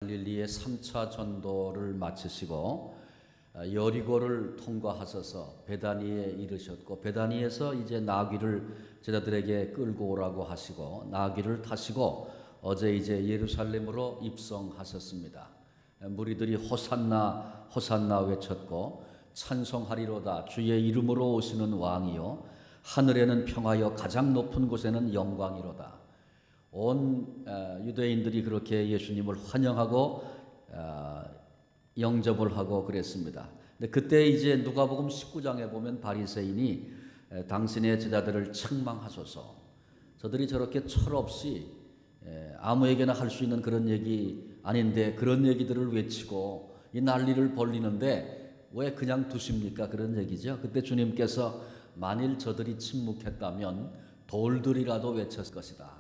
갈릴리의 3차 전도를 마치시고 여리고를 통과하셔서 베다니에 이르셨고, 베다니에서 이제 나귀를 제자들에게 끌고 오라고 하시고 나귀를 타시고 어제 이제 예루살렘으로 입성하셨습니다. 무리들이 호산나 호산나 외쳤고, 찬송하리로다 주의 이름으로 오시는 왕이요 하늘에는 평화여 가장 높은 곳에는 영광이로다. 온 유대인들이 그렇게 예수님을 환영하고 영접을 하고 그랬습니다. 근데 그때 이제 누가복음 19장에 보면 바리새인이 당신의 제자들을 책망하소서, 저들이 저렇게 철없이 아무에게나 할 수 있는 그런 얘기 아닌데 그런 얘기들을 외치고 이 난리를 벌리는데 왜 그냥 두십니까? 그런 얘기죠. 그때 주님께서 만일 저들이 침묵했다면 돌들이라도 외쳤을 것이다.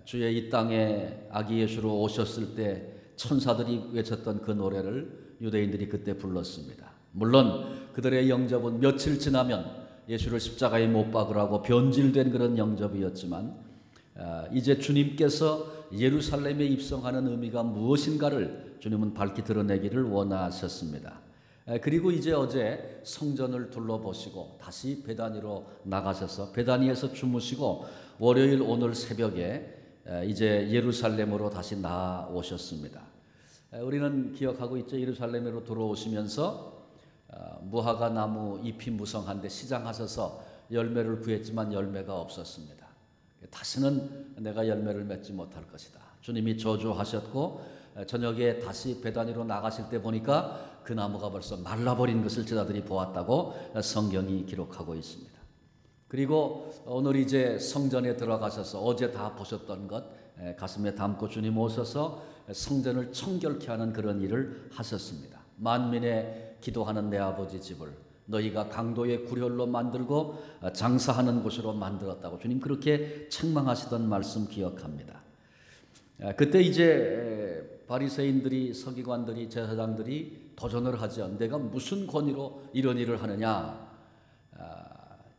주의 이 땅에 아기 예수로 오셨을 때 천사들이 외쳤던 그 노래를 유대인들이 그때 불렀습니다. 물론 그들의 영접은 며칠 지나면 예수를 십자가에 못 박으라고 변질된 그런 영접이었지만 이제 주님께서 예루살렘에 입성하는 의미가 무엇인가를 주님은 밝히 드러내기를 원하셨습니다. 그리고 이제 어제 성전을 둘러보시고 다시 베다니로 나가셔서 베다니에서 주무시고 월요일 오늘 새벽에 이제 예루살렘으로 다시 나오셨습니다. 우리는 기억하고 있죠. 예루살렘으로 들어오시면서 무화과 나무 잎이 무성한데 시장하셔서 열매를 구했지만 열매가 없었습니다. 다시는 내가 열매를 맺지 못할 것이다. 주님이 저주하셨고 저녁에 다시 베다니로 나가실 때 보니까 그 나무가 벌써 말라버린 것을 제자들이 보았다고 성경이 기록하고 있습니다. 그리고 오늘 이제 성전에 들어가셔서 어제 다 보셨던 것 가슴에 담고 주님 오셔서 성전을 청결케 하는 그런 일을 하셨습니다. 만민의 기도하는 내 아버지 집을 너희가 강도의 구렬로 만들고 장사하는 곳으로 만들었다고 주님 그렇게 책망하시던 말씀 기억합니다. 그때 이제 바리새인들이, 서기관들이, 제사장들이 도전을 하죠. 내가 무슨 권위로 이런 일을 하느냐.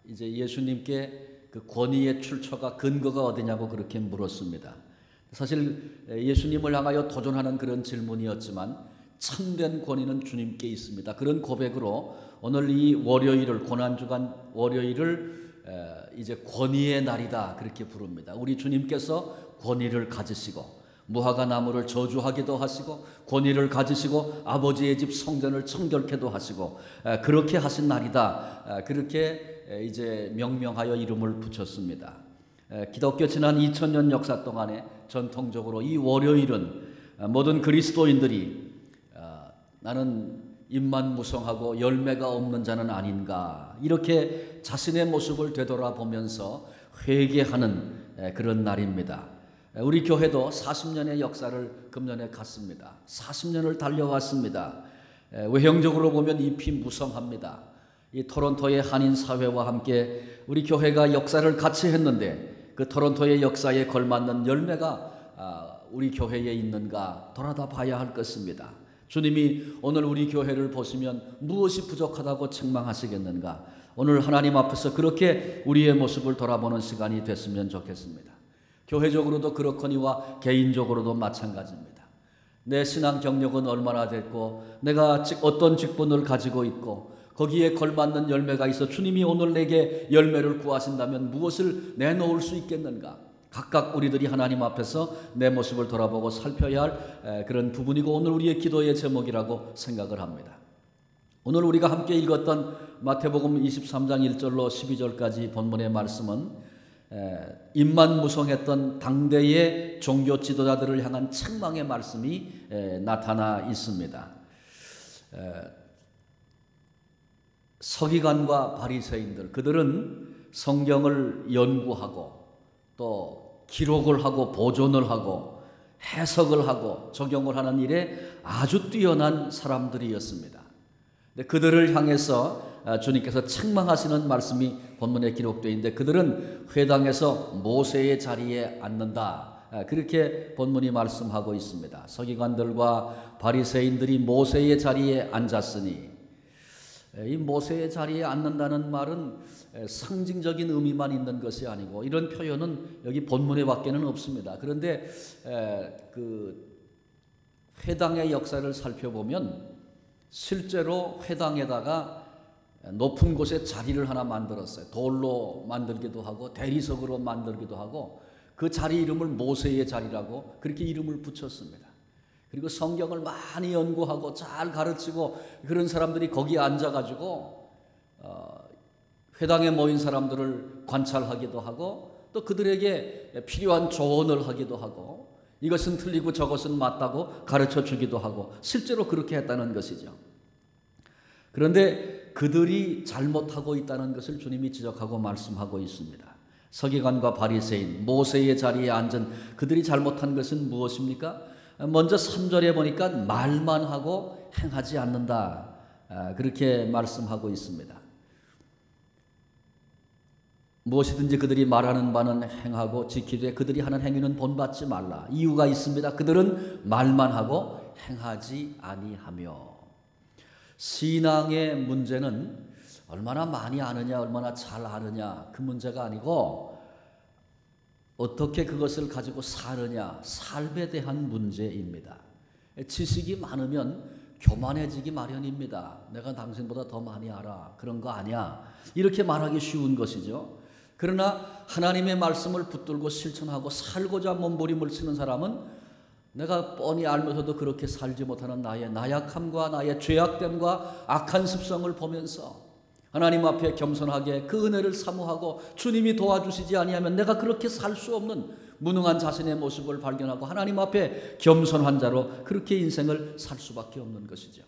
이제 예수님께 그 권위의 출처가 근거가 어디냐고 그렇게 물었습니다. 사실 예수님을 향하여 도전하는 그런 질문이었지만 참된 권위는 주님께 있습니다. 그런 고백으로 오늘 이 월요일을, 고난주간 월요일을 이제 권위의 날이다 그렇게 부릅니다. 우리 주님께서 권위를 가지시고 무화과 나무를 저주하기도 하시고 권위를 가지시고 아버지의 집 성전을 청결케도 하시고 그렇게 하신 날이다. 그렇게 이제 명명하여 이름을 붙였습니다. 기독교 지난 2000년 역사 동안에 전통적으로 이 월요일은 모든 그리스도인들이 나는 입만 무성하고 열매가 없는 자는 아닌가 이렇게 자신의 모습을 되돌아보면서 회개하는 그런 날입니다. 우리 교회도 40년의 역사를 금년에 갖습니다. 40년을 달려왔습니다. 외형적으로 보면 잎이 무성합니다. 이 토론토의 한인 사회와 함께 우리 교회가 역사를 같이 했는데 그 토론토의 역사에 걸맞는 열매가 우리 교회에 있는가 돌아다 봐야 할 것입니다. 주님이 오늘 우리 교회를 보시면 무엇이 부족하다고 책망하시겠는가? 오늘 하나님 앞에서 그렇게 우리의 모습을 돌아보는 시간이 됐으면 좋겠습니다. 교회적으로도 그렇거니와 개인적으로도 마찬가지입니다. 내 신앙 경력은 얼마나 됐고 내가 어떤 직분을 가지고 있고 거기에 걸맞는 열매가 있어 주님이 오늘 내게 열매를 구하신다면 무엇을 내놓을 수 있겠는가? 각각 우리들이 하나님 앞에서 내 모습을 돌아보고 살펴야 할 그런 부분이고 오늘 우리의 기도의 제목이라고 생각을 합니다. 오늘 우리가 함께 읽었던 마태복음 23장 1절로 12절까지 본문의 말씀은 입만 무성했던 당대의 종교 지도자들을 향한 책망의 말씀이 나타나 있습니다. 서기관과 바리새인들, 그들은 성경을 연구하고 또 기록을 하고 보존을 하고 해석을 하고 적용을 하는 일에 아주 뛰어난 사람들이었습니다. 근데 그들을 향해서 주님께서 책망하시는 말씀이 본문에 기록되어 있는데 그들은 회당에서 모세의 자리에 앉는다. 그렇게 본문이 말씀하고 있습니다. 서기관들과 바리새인들이 모세의 자리에 앉았으니 이 모세의 자리에 앉는다는 말은 상징적인 의미만 있는 것이 아니고 이런 표현은 여기 본문에 밖에는 없습니다. 그런데 그 회당의 역사를 살펴보면 실제로 회당에다가 높은 곳에 자리를 하나 만들었어요. 돌로 만들기도 하고 대리석으로 만들기도 하고 그 자리 이름을 모세의 자리라고 그렇게 이름을 붙였습니다. 그리고 성경을 많이 연구하고 잘 가르치고 그런 사람들이 거기에 앉아가지고 회당에 모인 사람들을 관찰하기도 하고 또 그들에게 필요한 조언을 하기도 하고 이것은 틀리고 저것은 맞다고 가르쳐 주기도 하고 실제로 그렇게 했다는 것이죠. 그런데 그들이 잘못하고 있다는 것을 주님이 지적하고 말씀하고 있습니다. 서기관과 바리새인, 모세의 자리에 앉은 그들이 잘못한 것은 무엇입니까? 먼저 3절에 보니까 말만 하고 행하지 않는다. 그렇게 말씀하고 있습니다. 무엇이든지 그들이 말하는 바는 행하고 지키되 그들이 하는 행위는 본받지 말라. 이유가 있습니다. 그들은 말만 하고 행하지 아니하며. 신앙의 문제는 얼마나 많이 아느냐, 얼마나 잘 아느냐 그 문제가 아니고 어떻게 그것을 가지고 사느냐, 삶에 대한 문제입니다. 지식이 많으면 교만해지기 마련입니다. 내가 당신보다 더 많이 알아. 그런 거 아니야. 이렇게 말하기 쉬운 것이죠. 그러나 하나님의 말씀을 붙들고 실천하고 살고자 몸부림을 치는 사람은 내가 뻔히 알면서도 그렇게 살지 못하는 나의 나약함과 나의 죄악됨과 악한 습성을 보면서 하나님 앞에 겸손하게 그 은혜를 사모하고 주님이 도와주시지 아니하면 내가 그렇게 살 수 없는 무능한 자신의 모습을 발견하고 하나님 앞에 겸손한 자로 그렇게 인생을 살 수밖에 없는 것이죠.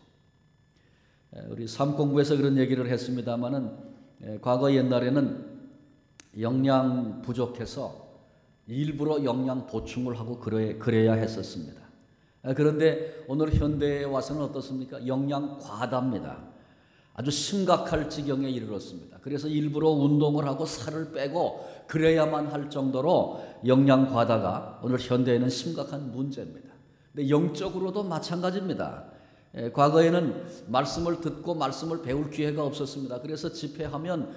우리 삶공부에서 그런 얘기를 했습니다마는 과거 옛날에는 영양 부족해서 일부러 영양 보충을 하고 그래야 했었습니다. 그런데 오늘 현대에 와서는 어떻습니까? 영양 과다입니다. 아주 심각할 지경에 이르렀습니다. 그래서 일부러 운동을 하고 살을 빼고 그래야만 할 정도로 영양 과다가 오늘 현대에는 심각한 문제입니다. 근데 영적으로도 마찬가지입니다. 과거에는 말씀을 듣고 말씀을 배울 기회가 없었습니다. 그래서 집회하면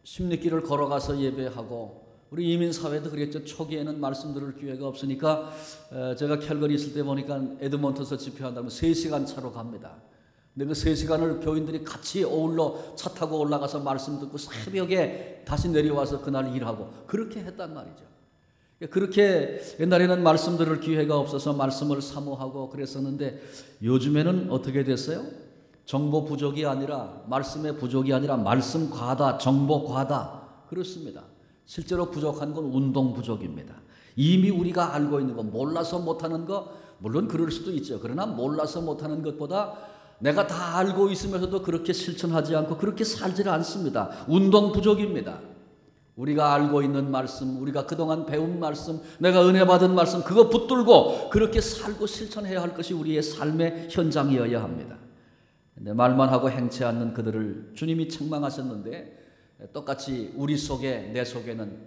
십리길을 걸어가서 예배하고 우리 이민사회도 그랬죠. 초기에는 말씀 들을 기회가 없으니까 제가 캘거리 있을 때 보니까 에드먼턴에서 집회한다면 3시간 차로 갑니다. 근데 그 3시간을 교인들이 같이 어울러 차 타고 올라가서 말씀 듣고 새벽에 다시 내려와서 그날 일하고 그렇게 했단 말이죠. 그렇게 옛날에는 말씀 들을 기회가 없어서 말씀을 사모하고 그랬었는데 요즘에는 어떻게 됐어요? 정보 부족이 아니라 말씀의 부족이 아니라 말씀 과다, 정보 과다 그렇습니다. 실제로 부족한 건 운동 부족입니다. 이미 우리가 알고 있는 거, 몰라서 못하는 거 물론 그럴 수도 있죠. 그러나 몰라서 못하는 것보다 내가 다 알고 있으면서도 그렇게 실천하지 않고 그렇게 살지를 않습니다. 운동 부족입니다. 우리가 알고 있는 말씀, 우리가 그동안 배운 말씀, 내가 은혜 받은 말씀 그거 붙들고 그렇게 살고 실천해야 할 것이 우리의 삶의 현장이어야 합니다. 근데 말만 하고 행치 않는 그들을 주님이 책망하셨는데 똑같이 우리 속에 내 속에는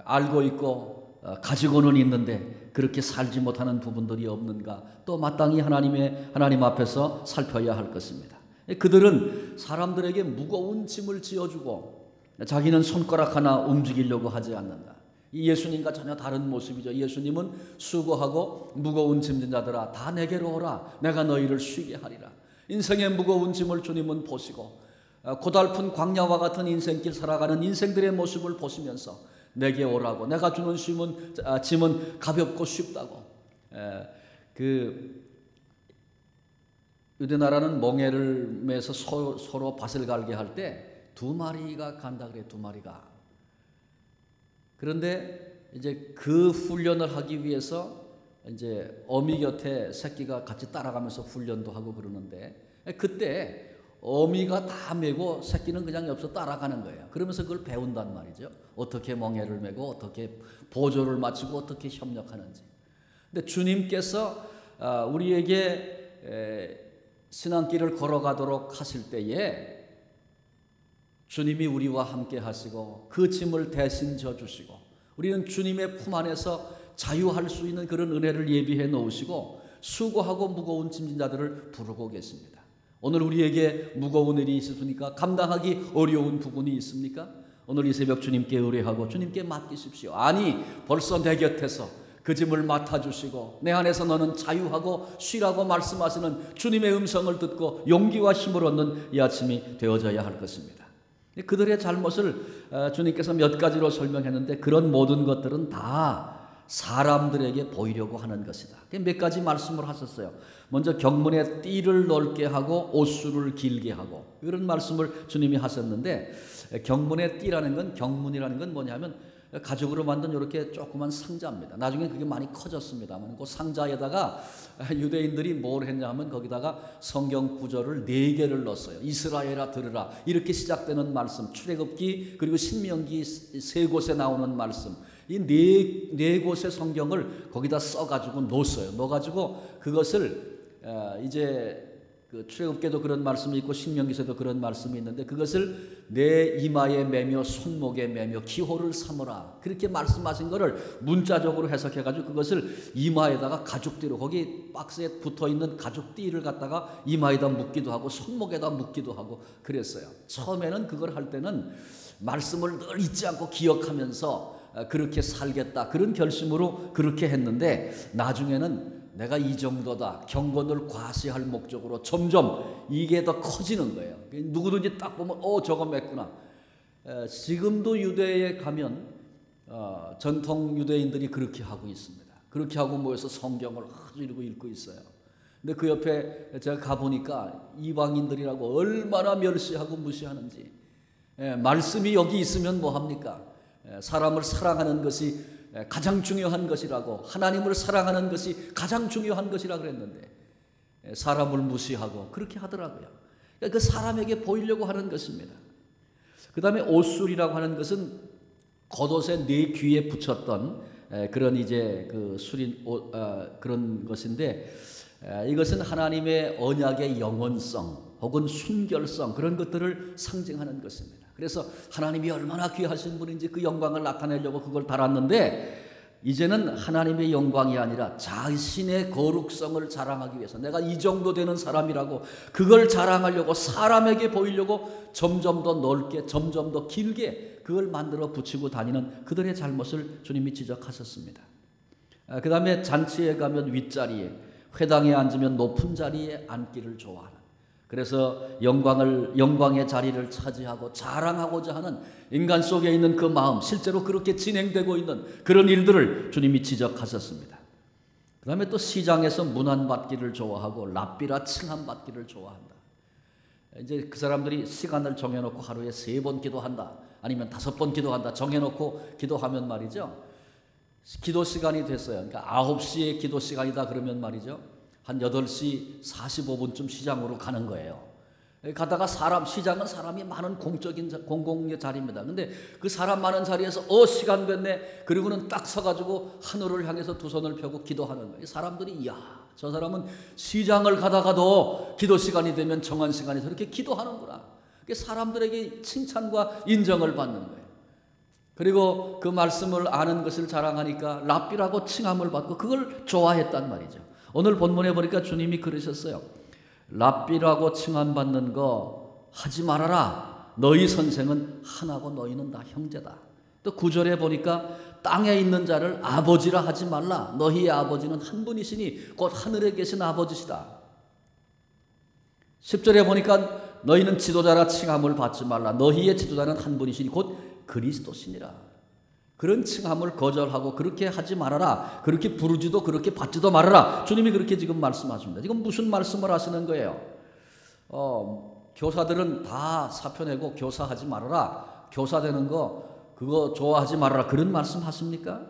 알고 있고 가지고는 있는데 그렇게 살지 못하는 부분들이 없는가 또 마땅히 하나님 앞에서 살펴야 할 것입니다. 그들은 사람들에게 무거운 짐을 지어주고 자기는 손가락 하나 움직이려고 하지 않는다. 이 예수님과 전혀 다른 모습이죠. 예수님은 수고하고 무거운 짐진 자들아 다 내게로 오라 내가 너희를 쉬게 하리라. 인생의 무거운 짐을 주님은 보시고 고달픈 광야와 같은 인생길 살아가는 인생들의 모습을 보시면서 내게 오라고 내가 주는 짐은 가볍고 쉽다고. 유대 나라는 멍에를 매서 서로 밭을 갈게 할 때 2마리가 간다 그래. 2마리가. 그런데 이제 그 훈련을 하기 위해서 이제 어미 곁에 새끼가 같이 따라가면서 훈련도 하고 그러는데 그때 어미가 다 메고 새끼는 그냥 옆서 따라가는 거예요. 그러면서 그걸 배운단 말이죠. 어떻게 멍에를 메고 어떻게 보조를 맞추고 어떻게 협력하는지. 근데 주님께서 우리에게 신앙길을 걸어가도록 하실 때에 주님이 우리와 함께 하시고 그 짐을 대신 져주시고 우리는 주님의 품 안에서 자유할 수 있는 그런 은혜를 예비해 놓으시고 수고하고 무거운 짐진 자들을 부르고 계십니다. 오늘 우리에게 무거운 일이 있습니까? 감당하기 어려운 부분이 있습니까? 오늘 이 새벽 주님께 의뢰하고 주님께 맡기십시오. 아니 벌써 내 곁에서 그 짐을 맡아주시고 내 안에서 너는 자유하고 쉬라고 말씀하시는 주님의 음성을 듣고 용기와 힘을 얻는 이 아침이 되어져야 할 것입니다. 그들의 잘못을 주님께서 몇 가지로 설명했는데 그런 모든 것들은 다 사람들에게 보이려고 하는 것이다. 몇 가지 말씀을 하셨어요. 먼저 경문의 띠를 넓게 하고 옷수를 길게 하고 이런 말씀을 주님이 하셨는데 경문의 띠라는 건 경문이라는 건 뭐냐면 가죽으로 만든 이렇게 조그만 상자입니다. 나중에 그게 많이 커졌습니다만 그 상자에다가 유대인들이 뭘 했냐 하면 거기다가 성경 구절을 4개를 넣었어요. 이스라엘아 들으라 이렇게 시작되는 말씀, 출애굽기 그리고 신명기 3곳에 나오는 말씀, 이 네 곳의 성경을 거기다 써가지고 넣었어요. 넣어가지고 그것을 이제 그 출애굽기에도 그런 말씀이 있고 신명기에도 그런 말씀이 있는데 그것을 내 이마에 매며 손목에 매며 기호를 삼으라 그렇게 말씀하신 거를 문자적으로 해석해가지고 그것을 이마에다가 가죽띠로 거기 박스에 붙어있는 가죽띠를 갖다가 이마에다 묶기도 하고 손목에다 묶기도 하고 그랬어요. 처음에는 그걸 할 때는 말씀을 늘 잊지 않고 기억하면서 그렇게 살겠다 그런 결심으로 그렇게 했는데 나중에는 내가 이 정도다 경건을 과시할 목적으로 점점 이게 더 커지는 거예요. 누구든지 딱 보면 저거 맺구나. 지금도 유대에 가면 전통 유대인들이 그렇게 하고 있습니다. 그렇게 하고 모여서 성경을 아주 읽고 있어요. 근데 그 옆에 제가 가보니까 이방인들이라고 얼마나 멸시하고 무시하는지. 말씀이 여기 있으면 뭐합니까? 사람을 사랑하는 것이 가장 중요한 것이라고 하나님을 사랑하는 것이 가장 중요한 것이라 그랬는데 사람을 무시하고 그렇게 하더라고요. 그러니까 그 사람에게 보이려고 하는 것입니다. 그 다음에 옷술이라고 하는 것은 겉옷의 4귀에 붙였던 그런 이제 그 술인 그런 것인데 이것은 하나님의 언약의 영원성 혹은 순결성 그런 것들을 상징하는 것입니다. 그래서 하나님이 얼마나 귀하신 분인지 그 영광을 나타내려고 그걸 달았는데 이제는 하나님의 영광이 아니라 자신의 거룩성을 자랑하기 위해서 내가 이 정도 되는 사람이라고 그걸 자랑하려고 사람에게 보이려고 점점 더 넓게 점점 더 길게 그걸 만들어 붙이고 다니는 그들의 잘못을 주님이 지적하셨습니다. 그 다음에 잔치에 가면 윗자리에 회당에 앉으면 높은 자리에 앉기를 좋아하는 그래서 영광의 자리를 차지하고 자랑하고자 하는 인간 속에 있는 그 마음 실제로 그렇게 진행되고 있는 그런 일들을 주님이 지적하셨습니다. 그 다음에 또 시장에서 문안받기를 좋아하고 랍비라 칭함받기를 좋아한다. 이제 그 사람들이 시간을 정해놓고 하루에 3번 기도한다 아니면 5번 기도한다 정해놓고 기도하면 말이죠. 기도 시간이 됐어요. 그러니까 9시에 기도 시간이다 그러면 말이죠. 한 8시 45분쯤 시장으로 가는 거예요. 가다가 시장은 사람이 많은 공공의 자리입니다. 근데 그 사람 많은 자리에서 시간 됐네. 그리고는 딱 서가지고 하늘을 향해서 두 손을 펴고 기도하는 거예요. 사람들이 저 사람은 시장을 가다가도 기도 시간이 되면 정한 시간에 저렇게 기도하는구나. 사람들에게 칭찬과 인정을 받는 거예요. 그리고 그 말씀을 아는 것을 자랑하니까 랍비라고 칭함을 받고 그걸 좋아했단 말이죠. 오늘 본문에 보니까 주님이 그러셨어요. 랍비라고 칭함받는 거 하지 말아라. 너희 선생은 하나고 너희는 다 형제다. 또 9절에 보니까 땅에 있는 자를 아버지라 하지 말라. 너희의 아버지는 한 분이시니 곧 하늘에 계신 아버지시다. 10절에 보니까 너희는 지도자라 칭함을 받지 말라. 너희의 지도자는 한 분이시니 곧 그리스도시니라. 그런 칭함을 거절하고 그렇게 하지 말아라. 그렇게 부르지도 그렇게 받지도 말아라. 주님이 그렇게 지금 말씀하십니다. 지금 무슨 말씀을 하시는 거예요? 교사들은 다 사표내고 교사하지 말아라. 교사 되는 거 그거 좋아하지 말아라. 그런 말씀 하십니까?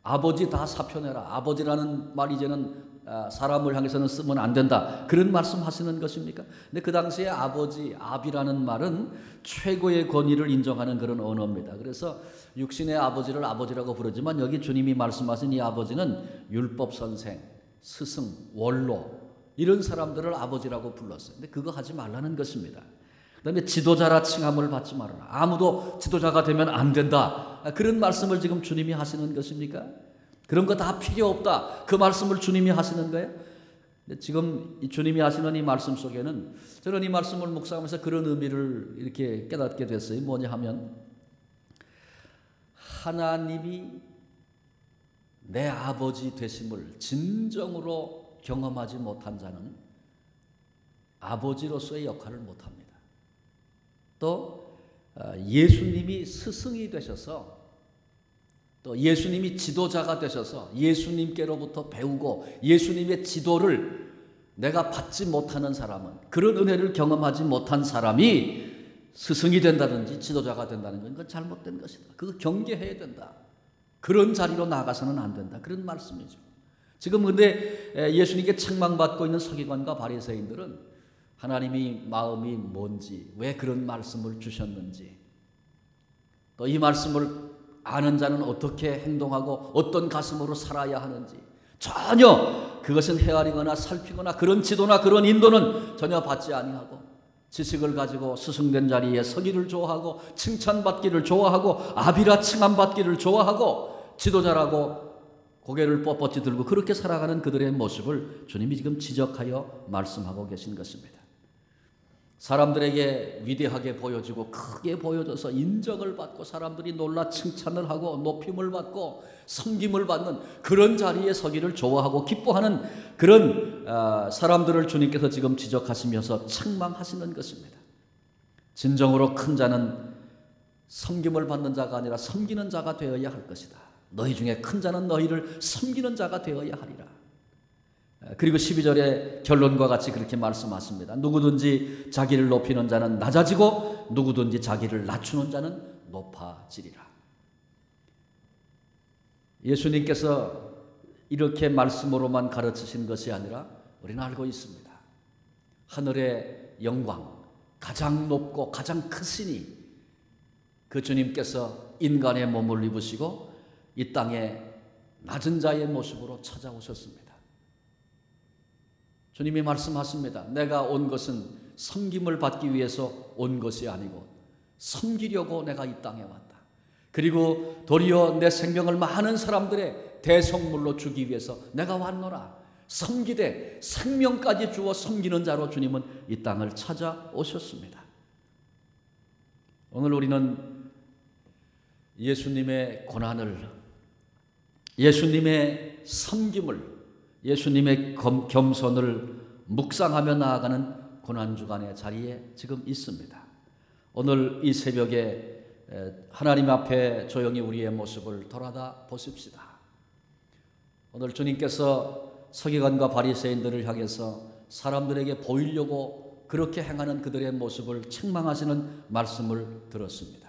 아버지 다 사표내라. 아버지라는 말 이제는 사람을 향해서는 쓰면 안 된다. 그런 말씀 하시는 것입니까? 근데 그 당시에 아비라는 말은 최고의 권위를 인정하는 그런 언어입니다. 그래서 육신의 아버지를 아버지라고 부르지만 여기 주님이 말씀하신 이 아버지는 율법 선생, 스승, 원로 이런 사람들을 아버지라고 불렀어요. 근데 그거 하지 말라는 것입니다. 그 다음에 지도자라 칭함을 받지 말아라. 아무도 지도자가 되면 안 된다. 그런 말씀을 지금 주님이 하시는 것입니까? 그런 거 다 필요 없다. 그 말씀을 주님이 하시는 거예요. 근데 지금 이 주님이 하시는 이 말씀 속에는 저는 이 말씀을 묵상하면서 그런 의미를 이렇게 깨닫게 됐어요. 뭐냐 하면 하나님이 내 아버지 되심을 진정으로 경험하지 못한 자는 아버지로서의 역할을 못합니다. 또 예수님이 스승이 되셔서, 또 예수님이 지도자가 되셔서 예수님께로부터 배우고 예수님의 지도를 내가 받지 못하는 사람은, 그런 은혜를 경험하지 못한 사람이 스승이 된다든지 지도자가 된다는 건 그건 잘못된 것이다. 그거 경계해야 된다. 그런 자리로 나가서는 안 된다. 그런 말씀이죠. 지금 근데 예수님께 책망받고 있는 서기관과 바리새인들은 하나님이 마음이 뭔지, 왜 그런 말씀을 주셨는지, 또 이 말씀을 아는 자는 어떻게 행동하고 어떤 가슴으로 살아야 하는지 전혀 그것은 헤아리거나 살피거나 그런 지도나 그런 인도는 전혀 받지 아니하고, 지식을 가지고 스승된 자리에 서기를 좋아하고 칭찬받기를 좋아하고 아비라 칭함받기를 좋아하고 지도자라고 고개를 뻣뻣이 들고 그렇게 살아가는 그들의 모습을 주님이 지금 지적하여 말씀하고 계신 것입니다. 사람들에게 위대하게 보여지고 크게 보여져서 인정을 받고 사람들이 놀라 칭찬을 하고 높임을 받고 섬김을 받는 그런 자리에 서기를 좋아하고 기뻐하는 그런 사람들을 주님께서 지금 지적하시면서 책망하시는 것입니다. 진정으로 큰 자는 섬김을 받는 자가 아니라 섬기는 자가 되어야 할 것이다. 너희 중에 큰 자는 너희를 섬기는 자가 되어야 하리라. 그리고 12절의 결론과 같이 그렇게 말씀하십니다. 누구든지 자기를 높이는 자는 낮아지고 누구든지 자기를 낮추는 자는 높아지리라. 예수님께서 이렇게 말씀으로만 가르치신 것이 아니라 우리는 알고 있습니다. 하늘의 영광, 가장 높고 가장 크시니 그 주님께서 인간의 몸을 입으시고 이 땅에 낮은 자의 모습으로 찾아오셨습니다. 주님이 말씀하십니다. 내가 온 것은 섬김을 받기 위해서 온 것이 아니고 섬기려고 내가 이 땅에 왔다. 그리고 도리어 내 생명을 많은 사람들의 대성물로 주기 위해서 내가 왔노라. 섬기되 생명까지 주어 섬기는 자로 주님은 이 땅을 찾아오셨습니다. 오늘 우리는 예수님의 고난을, 예수님의 섬김을, 예수님의 겸손을 묵상하며 나아가는 고난주간의 자리에 지금 있습니다. 오늘 이 새벽에 하나님 앞에 조용히 우리의 모습을 돌아다 보십시다. 오늘 주님께서 서기관과 바리새인들을 향해서 사람들에게 보이려고 그렇게 행하는 그들의 모습을 책망하시는 말씀을 들었습니다.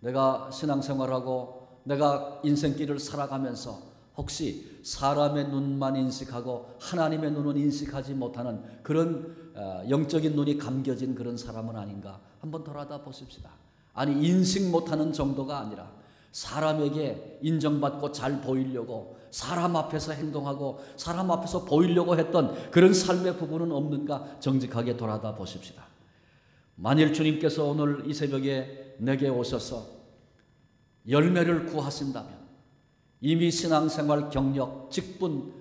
내가 신앙생활하고 내가 인생길을 살아가면서 혹시 사람의 눈만 인식하고 하나님의 눈은 인식하지 못하는 그런 영적인 눈이 감겨진 그런 사람은 아닌가 한번 돌아다 보십시다. 아니, 인식 못하는 정도가 아니라 사람에게 인정받고 잘 보이려고 사람 앞에서 행동하고 사람 앞에서 보이려고 했던 그런 삶의 부분은 없는가 정직하게 돌아다 보십시다. 만일 주님께서 오늘 이 새벽에 내게 오셔서 열매를 구하신다면, 이미 신앙생활, 경력, 직분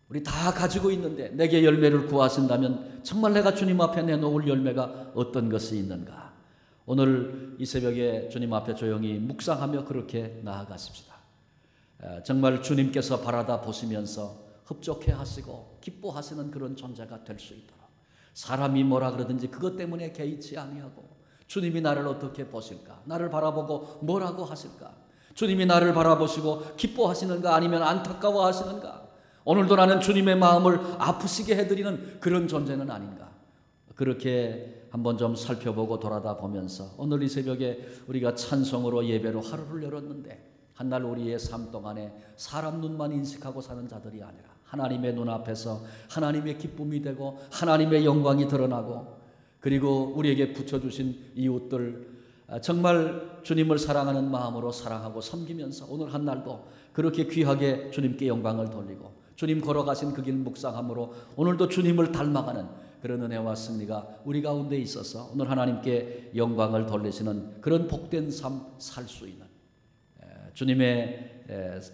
우리 다 가지고 있는데 내게 열매를 구하신다면 정말 내가 주님 앞에 내놓을 열매가 어떤 것이 있는가? 오늘 이 새벽에 주님 앞에 조용히 묵상하며 그렇게 나아가십시다. 정말 주님께서 바라다 보시면서 흡족해 하시고 기뻐하시는 그런 존재가 될 수 있도록, 사람이 뭐라 그러든지 그것 때문에 개의치 아니하고 주님이 나를 어떻게 보실까? 나를 바라보고 뭐라고 하실까? 주님이 나를 바라보시고 기뻐하시는가 아니면 안타까워 하시는가? 오늘도 나는 주님의 마음을 아프시게 해드리는 그런 존재는 아닌가? 그렇게 한번 좀 살펴보고 돌아다 보면서 오늘 이 새벽에 우리가 찬송으로 예배로 하루를 열었는데 한날 우리의 삶 동안에 사람 눈만 인식하고 사는 자들이 아니라 하나님의 눈앞에서 하나님의 기쁨이 되고 하나님의 영광이 드러나고, 그리고 우리에게 붙여주신 이웃들 정말 주님을 사랑하는 마음으로 사랑하고 섬기면서 오늘 한 날도 그렇게 귀하게 주님께 영광을 돌리고 주님 걸어가신 그 길 묵상함으로 오늘도 주님을 닮아가는 그런 은혜와 승리가 우리 가운데 있어서 오늘 하나님께 영광을 돌리시는 그런 복된 삶 살 수 있는, 주님의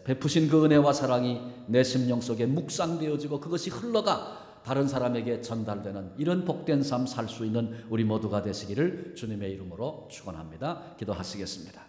베푸신 그 은혜와 사랑이 내 심령 속에 묵상되어지고 그것이 흘러가 다른 사람에게 전달되는 이런 복된 삶 살 수 있는 우리 모두가 되시기를 주님의 이름으로 축원합니다. 기도하시겠습니다.